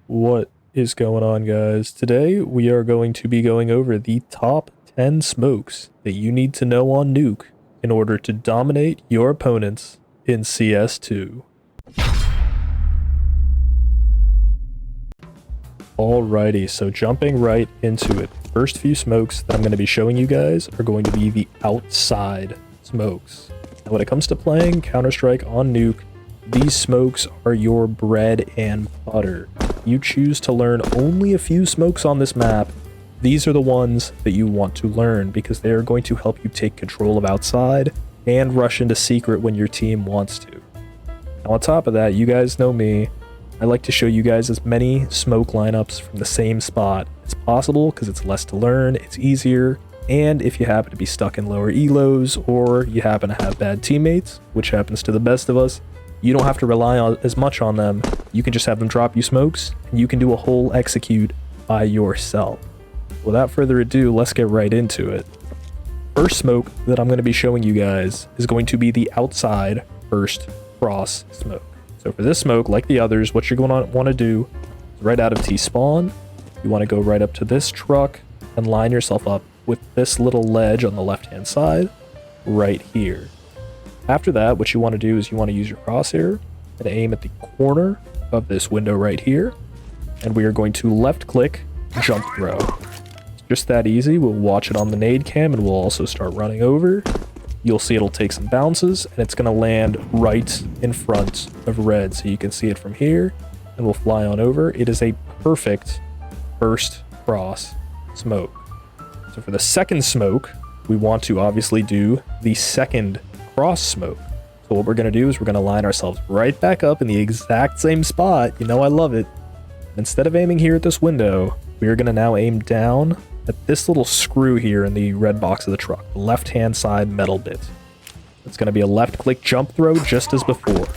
What is going on, guys? Today we are going to be going over the top 10 smokes that you need to know on Nuke in order to dominate your opponents in CS2. Alrighty, so jumping right into it. First few smokes that I'm going to be showing you guys are going to be the outside smokes. Now when it comes to playing Counter-Strike on Nuke, these smokes are your bread and butter. You choose to learn only a few smokes on this map. These are the ones that you want to learn because they are going to help you take control of outside and rush into secret when your team wants to. Now on top of that, you guys know me. I like to show you guys as many smoke lineups from the same spot as possible because it's less to learn, it's easier, and if you happen to be stuck in lower elos or you happen to have bad teammates, which happens to the best of us, you don't have to rely on as much on them. You can just have them drop you smokes, and you can do a whole execute by yourself. Without further ado, let's get right into it. First smoke that I'm going to be showing you guys is going to be the outside first cross smoke. So for this smoke, like the others, what you're going to want to do is right out of T-spawn, you want to go right up to this truck and line yourself up with this little ledge on the left-hand side right here. After that, what you want to do is you want to use your crosshair and aim at the corner of this window right here. And we are going to left click, jump throw. It's just that easy. We'll watch it on the nade cam and we'll also start running over. You'll see it'll take some bounces and it's going to land right in front of red. So you can see it from here and we'll fly on over. It is a perfect first cross smoke. So for the second smoke, we want to obviously do the second cross smoke. So what we're going to do is we're going to line ourselves right back up in the exact same spot. You know I love it. Instead of aiming here at this window, we are going to now aim down at this little screw here in the red box of the truck, the left-hand side metal bit. It's going to be a left-click jump throw just as before.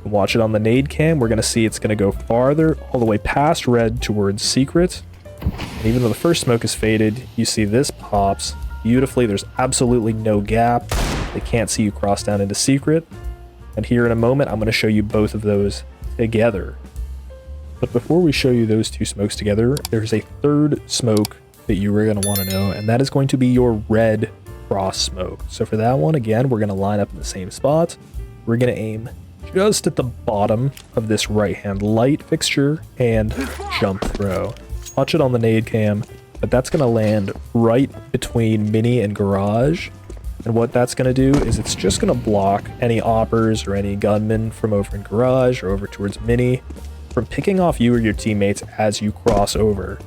Watch it on the nade cam. We're going to see it's going to go farther, all the way past red towards secret. And even though the first smoke is faded, you see this pops beautifully. There's absolutely no gap. They can't see you cross down into secret. And here in a moment, I'm going to show you both of those together. But before we show you those two smokes together, there's a third smoke that you are going to want to know, and that is going to be your red cross smoke. So for that one, again, we're going to line up in the same spot. We're going to aim just at the bottom of this right-hand light fixture and jump throw. Watch it on the nade cam, but that's going to land right between mini and garage. And what that's going to do is it's just going to block any oppers or any gunmen from over in garage or over towards mini from picking off you or your teammates as you cross over.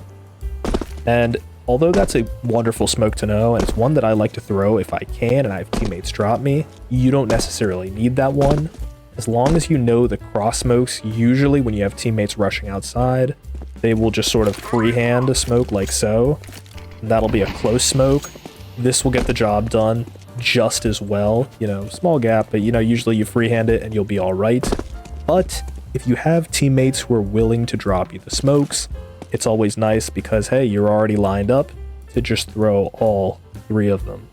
And although that's a wonderful smoke to know, and it's one that I like to throw if I can and I have teammates drop me, you don't necessarily need that one. As long as you know the cross smokes, usually when you have teammates rushing outside, they will just sort of freehand a smoke like so. And that'll be a close smoke. This will get the job done just as well. You know, small gap, but you know, usually you freehand it and you'll be all right. But if you have teammates who are willing to drop you the smokes, it's always nice because, hey, you're already lined up to just throw all three of them.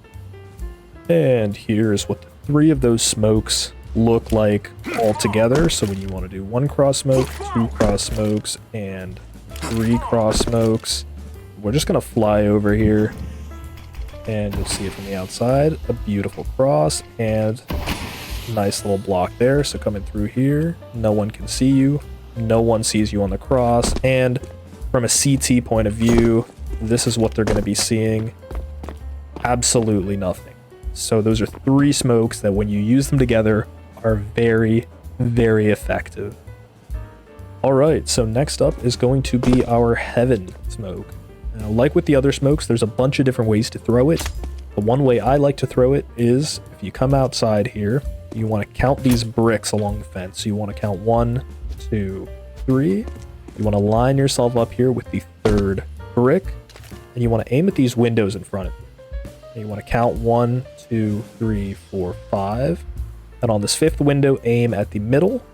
And here's what the three of those smokes look like all together. So when you want to do one cross smoke, two cross smokes, and three cross smokes, we're just going to fly over here. And you'll see it from the outside, a beautiful cross and nice little block there. So coming through here, no one can see you, no one sees you on the cross, and from a CT point of view, this is what they're going to be seeing. Absolutely nothing. So those are three smokes that when you use them together are very, very effective. All right, so next up is going to be our heaven smoke. Now, like with the other smokes, there's a bunch of different ways to throw it. The one way I like to throw it is if you come outside here, you want to count these bricks along the fence. So you want to count 1, 2, 3. You want to line yourself up here with the third brick, and you want to aim at these windows in front of you. And you want to count 1, 2, 3, 4, 5. And on this fifth window, aim at the middle,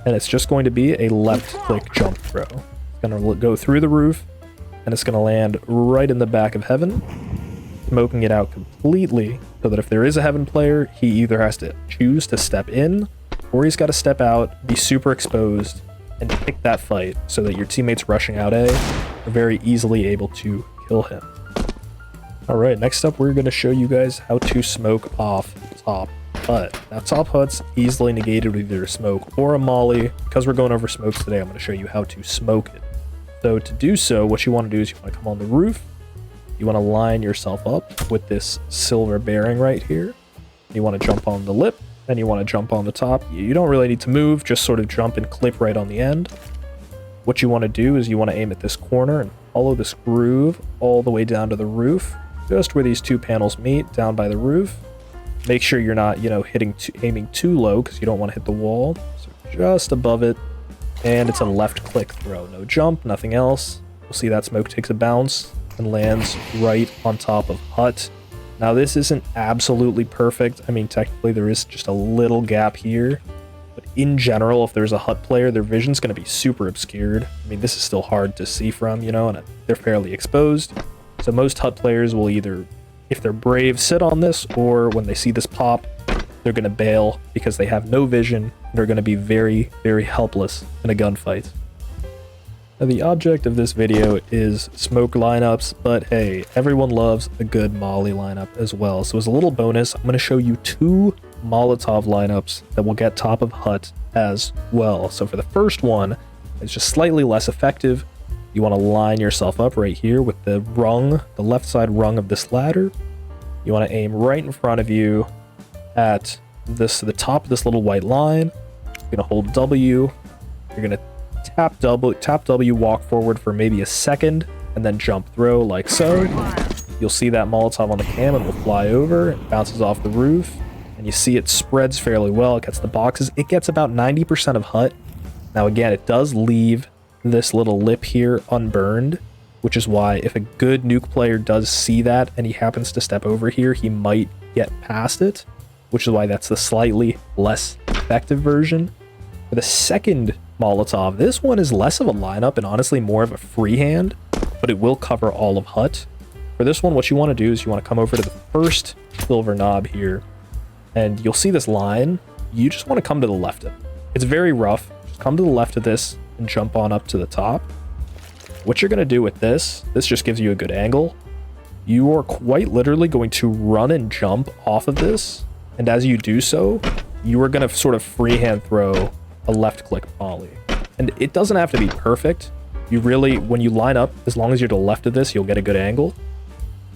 and it's just going to be a left-click jump throw. It's going to go through the roof, and it's going to land right in the back of heaven, smoking it out completely so that if there is a heaven player, he either has to choose to step in or he's got to step out, be super exposed, and pick that fight so that your teammates rushing out A are very easily able to kill him. Alright, next up we're going to show you guys how to smoke off top hut. Now top hut's easily negated with either a smoke or a molly. Because we're going over smokes today, I'm going to show you how to smoke it. So to do so, what you want to do is you want to come on the roof. You want to line yourself up with this silver bearing right here. You want to jump on the lip, and you want to jump on the top. You don't really need to move, just sort of jump and clip right on the end. What you want to do is you want to aim at this corner and follow this groove all the way down to the roof, just where these two panels meet, down by the roof. Make sure you're not, aiming too low because you don't want to hit the wall. So just above it, and it's a left click throw. No jump, nothing else. You'll see that smoke takes a bounce and lands right on top of hut. Now this isn't absolutely perfect. I mean, technically there is just a little gap here, but in general, if there's a hut player, their vision's going to be super obscured. I mean, this is still hard to see from, and they're fairly exposed. So most hut players will either, if they're brave, sit on this, or when they see this pop, they're going to bail because they have no vision. They're going to be very, very helpless in a gunfight. Now, the object of this video is smoke lineups, but hey, everyone loves a good molly lineup as well. So as a little bonus, I'm going to show you 2 Molotov lineups that will get top of hut as well. So for the first one, it's just slightly less effective. You want to line yourself up right here with the rung, the left side rung of this ladder. You want to aim right in front of you at the top of this little white line. You're going to hold W. You're going to tap W, walk forward for maybe a second, and then jump throw like so. You'll see that Molotov on the cam and will fly over. It bounces off the roof, and you see it spreads fairly well. It gets the boxes. It gets about 90% of hut. Now again, it does leave this little lip here unburned, which is why if a good nuke player does see that and he happens to step over here, he might get past it, which is why that's the slightly less effective version. For the second Molotov, this one is less of a lineup and honestly more of a freehand, but it will cover all of hut. For this one, what you want to do is you want to come over to the first silver knob here, and you'll see this line. You just want to come to the left of it. It's very rough. Just come to the left of this and jump on up to the top. What you're going to do with this just gives you a good angle. You are quite literally going to run and jump off of this, and as you do so, you are going to sort of freehand throw a left click volley. And it doesn't have to be perfect. You really, when you line up, as long as you're to the left of this, you'll get a good angle.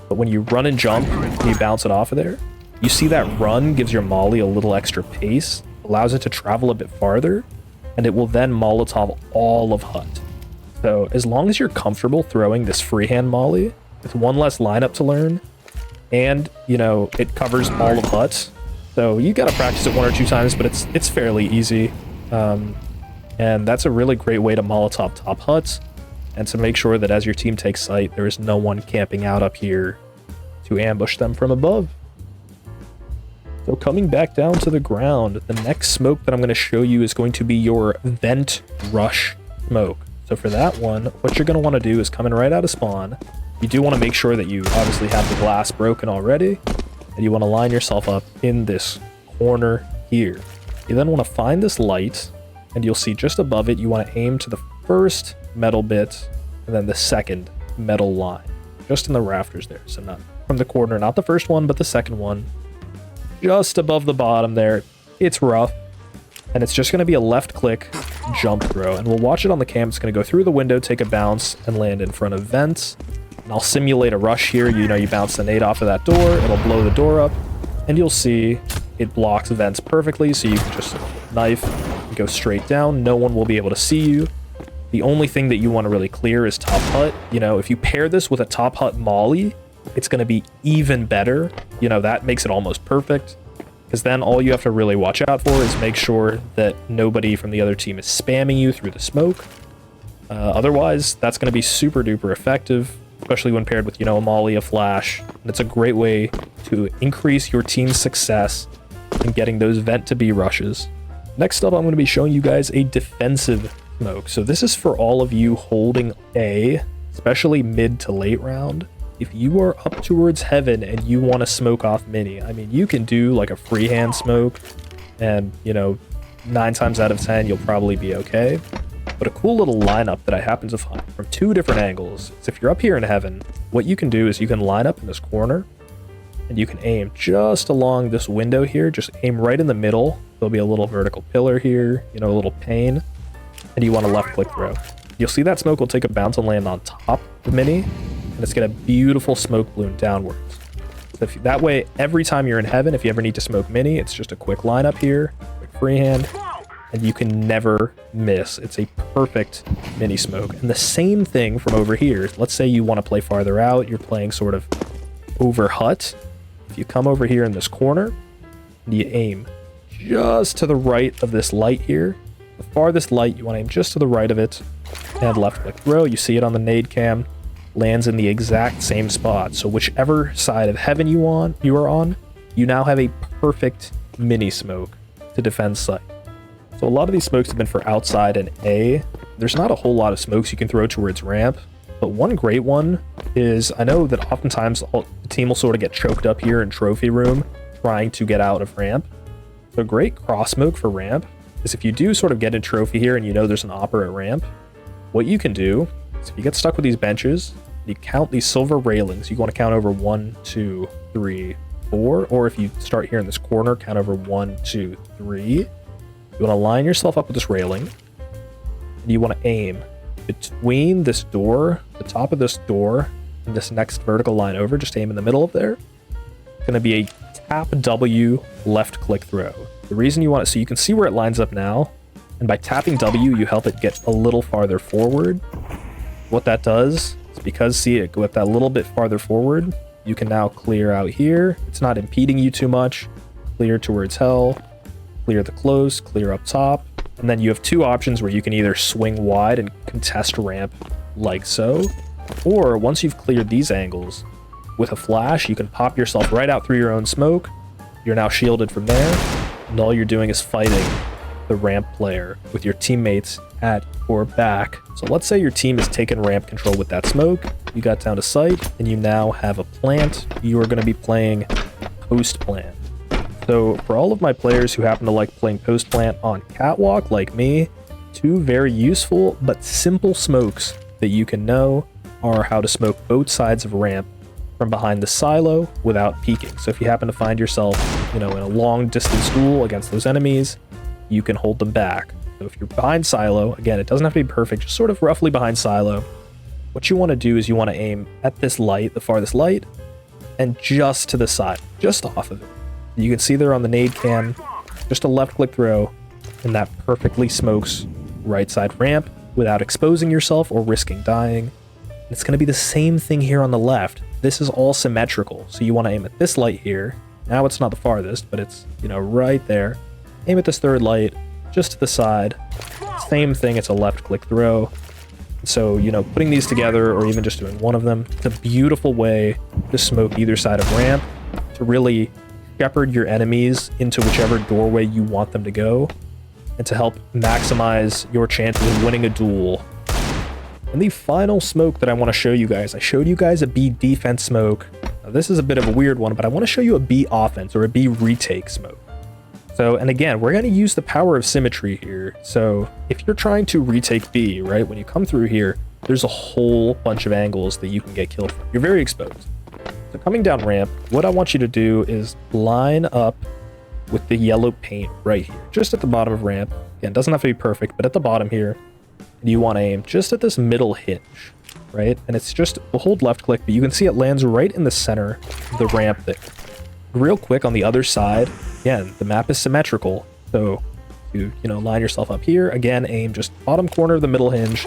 But when you run and jump and you bounce it off of there, you see that run gives your molly a little extra pace, allows it to travel a bit farther, and it will then Molotov all of hut. So as long as you're comfortable throwing this freehand molly with one less lineup to learn, and it covers all of hut, so you got to practice it 1 or 2 times, but it's fairly easy. And that's a really great way to Molotov top huts and to make sure that as your team takes sight, there is no one camping out up here to ambush them from above. So coming back down to the ground, the next smoke that I'm going to show you is going to be your vent rush smoke. So for that one, what you're going to want to do is come in right out of spawn. You do want to make sure that you obviously have the glass broken already, and you want to line yourself up in this corner here. You then want to find this light, and you'll see just above it, you want to aim to the first metal bit, and then the second metal line, just in the rafters there. So not from the corner, not the first one, but the second one, just above the bottom there. It's rough, and it's just going to be a left click jump throw, and we'll watch it on the cam. It's going to go through the window, take a bounce, and land in front of vents. And I'll simulate a rush here. You bounce the nade off of that door, it'll blow the door up, and you'll see it blocks vents perfectly, so you can just knife and go straight down. No one will be able to see you. The only thing that you want to really clear is top hut. If you pair this with a top hut molly, it's going to be even better. That makes it almost perfect, because then all you have to really watch out for is make sure that nobody from the other team is spamming you through the smoke. Otherwise, that's going to be super duper effective, especially when paired with, a molly, a flash. And it's a great way to increase your team's success in getting those vent to B rushes. Next up, I'm going to be showing you guys a defensive smoke. So this is for all of you holding A, especially mid to late round. If you are up towards heaven and you want to smoke off mini, I mean, you can do like a freehand smoke, and 9 times out of 10 you'll probably be okay. But a cool little lineup that I happen to find from 2 different angles is if you're up here in heaven, what you can do is you can line up in this corner and you can aim just along this window here. Just aim right in the middle. There'll be a little vertical pillar here, you know, a little pane, and you want to left click throw. You'll see that smoke will take a bounce and land on top of the mini, and it's got a beautiful smoke balloon downwards. So that way, every time you're in heaven, if you ever need to smoke mini, it's just a quick lineup here, quick freehand, and you can never miss. It's a perfect mini smoke. And the same thing from over here. Let's say you want to play farther out, you're playing sort of over hut. If you come over here in this corner, and you aim just to the right of this light here, the farthest light, you want to aim just to the right of it, and left click throw. You see it on the nade cam, lands in the exact same spot. So whichever side of heaven you are on, you now have a perfect mini smoke to defend site. So a lot of these smokes have been for outside and A. There's not a whole lot of smokes you can throw towards ramp, but one great one is, I know that oftentimes the team will sort of get choked up here in trophy room trying to get out of ramp. So a great cross smoke for ramp is if you do sort of get a trophy here and you know there's an opper at ramp, what you can do is if you get stuck with these benches, you count these silver railings. You want to count over 1, 2, 3, 4, or if you start here in this corner, count over 1, 2, 3. You want to line yourself up with this railing, and you want to aim between this door, the top of this door, and this next vertical line over. Just aim in the middle of there. It's going to be a tap W left click throw. The reason you want it, so you can see where it lines up now, and by tapping W, you help it get a little farther forward. What that does is because, see it go up that little bit farther forward, you can now clear out here. It's not impeding you too much. Clear towards hell, clear the close, clear up top. And then you have 2 options where you can either swing wide and contest ramp like so, or once you've cleared these angles, with a flash, you can pop yourself right out through your own smoke. You're now shielded from there, and all you're doing is fighting the ramp player with your teammates at or back. So let's say your team has taken ramp control with that smoke, you got down to sight, and you now have a plant. You are going to be playing post plant. So for all of my players who happen to like playing post plant on catwalk like me, 2 very useful but simple smokes that you can know are how to smoke both sides of ramp from behind the silo without peeking. So if you happen to find yourself, you know, in a long distance duel against those enemies, you can hold them back. So if you're behind silo, again, it doesn't have to be perfect, just sort of roughly behind silo. What you want to do is you want to aim at this light, the farthest light, and just to the side, just off of it. You can see there on the nade cam, just a left click throw, and that perfectly smokes right side ramp without exposing yourself or risking dying. And it's going to be the same thing here on the left. This is all symmetrical, so you want to aim at this light here. Now it's not the farthest, but it's, you know, right there. Aim at this third light, just to the side. Same thing, it's a left click throw. So, you know, putting these together or even just doing one of them, it's a beautiful way to smoke either side of ramp, to really shepherd your enemies into whichever doorway you want them to go, and to help maximize your chances of winning a duel. And the final smoke that I want to show you guys, I showed you guys a B defense smoke. Now, this is a bit of a weird one, but I want to show you a B offense or a B retake smoke. So, and again, we're going to use the power of symmetry here. So if you're trying to retake B, right, when you come through here, there's a whole bunch of angles that you can get killed from. You're very exposed. So coming down ramp, what I want you to do is line up with the yellow paint right here, just at the bottom of ramp. Again, it doesn't have to be perfect, but at the bottom here, and you want to aim just at this middle hinge, right? And it's just, we'll hold left click, but you can see it lands right in the center of the ramp there. Real quick on the other side, again, the map is symmetrical. So you know, line yourself up here, again, aim just bottom corner of the middle hinge.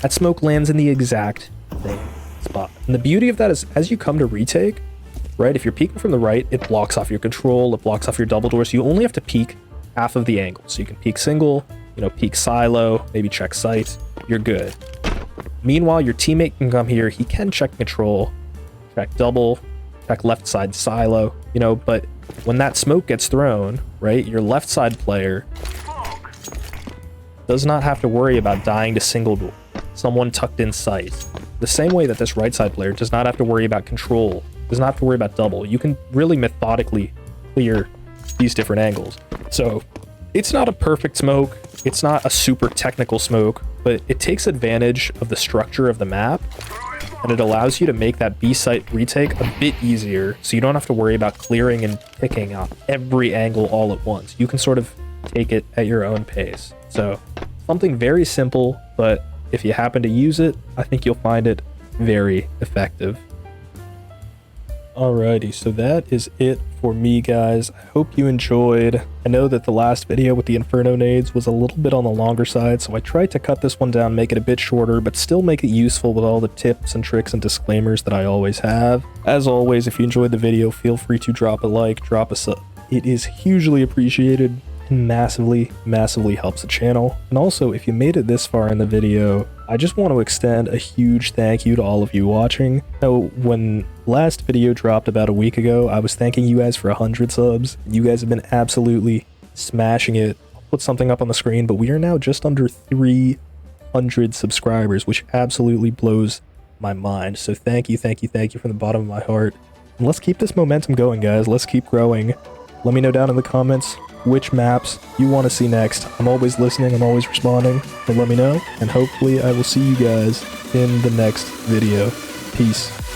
That smoke lands in the exact same spot. And the beauty of that is as you come to retake, right, if you're peeking from the right, it blocks off your control, it blocks off your double door, so you only have to peek half of the angle. So you can peek single, you know, peek silo, maybe check sight, you're good. Meanwhile, your teammate can come here, he can check control, check double, check left side silo, you know, but when that smoke gets thrown, right, your left side player does not have to worry about dying to single door, someone tucked in sight. The same way that this right side player does not have to worry about control, does not have to worry about double. You can really methodically clear these different angles. So it's not a perfect smoke. It's not a super technical smoke, but it takes advantage of the structure of the map, and it allows you to make that B site retake a bit easier, so you don't have to worry about clearing and picking up every angle all at once. You can sort of take it at your own pace. So something very simple, but if you happen to use it, I think you'll find it very effective. Alrighty, so that is it for me, guys. I hope you enjoyed. I know that the last video with the Inferno nades was a little bit on the longer side, so I tried to cut this one down, make it a bit shorter, but still make it useful with all the tips and tricks and disclaimers that I always have. As always, if you enjoyed the video, feel free to drop a like, drop a sub. It is hugely appreciated and massively helps the channel. And also, if you made it this far in the video, I just want to extend a huge thank you to all of you watching. Now, when last video dropped about a week ago, I was thanking you guys for 100 subs. You guys have been absolutely smashing it. I'll put something up on the screen, but we are now just under 300 subscribers, which absolutely blows my mind. So thank you from the bottom of my heart. And let's keep this momentum going, guys. Let's keep growing. Let me know down in the comments which maps you want to see next. I'm always listening, I'm always responding, so let me know, and hopefully I will see you guys in the next video. Peace.